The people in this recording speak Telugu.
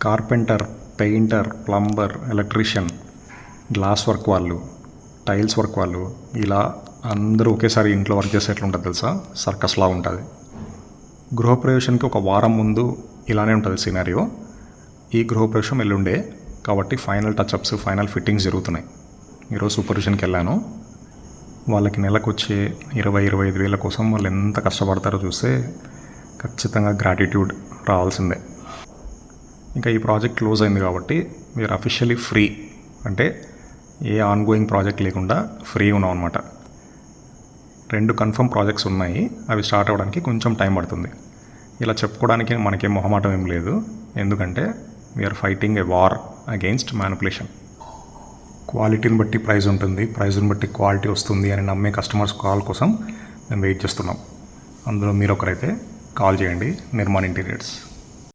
Carpenter, painter, plumber, electrician, glass work వాళ్ళు, టైల్స్ వర్క్ వాళ్ళు, ఇలా అందరూ ఒకేసారి ఇంట్లో వర్క్ చేస్తే ఎట్లుంటుంది తెలుసా? సర్కస్లా ఉంటుంది. గృహప్రవేశానికి ఒక వారం ముందు ఇలానే ఉంటుంది సినారియో. ఈ గృహప్రవేశం ఎల్లుండే కాబట్టి ఫైనల్ టచ్అప్స్, ఫైనల్ ఫిట్టింగ్స్ జరుగుతున్నాయి. ఈరోజు సూపర్విజన్కి వెళ్ళాను. వాళ్ళకి నెలకు వచ్చే 20-25 వేల కోసం వాళ్ళు ఎంత కష్టపడతారో చూస్తే ఖచ్చితంగా గ్రాటిట్యూడ్ రావాల్సిందే. ఇంకా ఈ ప్రాజెక్ట్ క్లోజ్ అయింది కాబట్టి వీఆర్ అఫీషియలీ ఫ్రీ, అంటే ఏ ఆన్గోయింగ్ ప్రాజెక్ట్ లేకుండా ఫ్రీ ఉన్నాం అనమాట. 2 కన్ఫర్మ్ ప్రాజెక్ట్స్ ఉన్నాయి, అవి స్టార్ట్ అవ్వడానికి కొంచెం టైం పడుతుంది. ఇలా చెప్పుకోవడానికి మనకేం మొహమాటం ఏం లేదు, ఎందుకంటే we're fighting a war against manipulation. క్వాలిటీని బట్టి ప్రైస్ ఉంటుంది, ప్రైస్ని బట్టి క్వాలిటీ వస్తుంది అని నమ్మే కస్టమర్స్ కాల్ కోసం మేము వెయిట్ చేస్తున్నాం. అందులో మీరు ఒకరైతే కాల్ చేయండి, నిర్మాణ్ ఇంటీరియర్స్.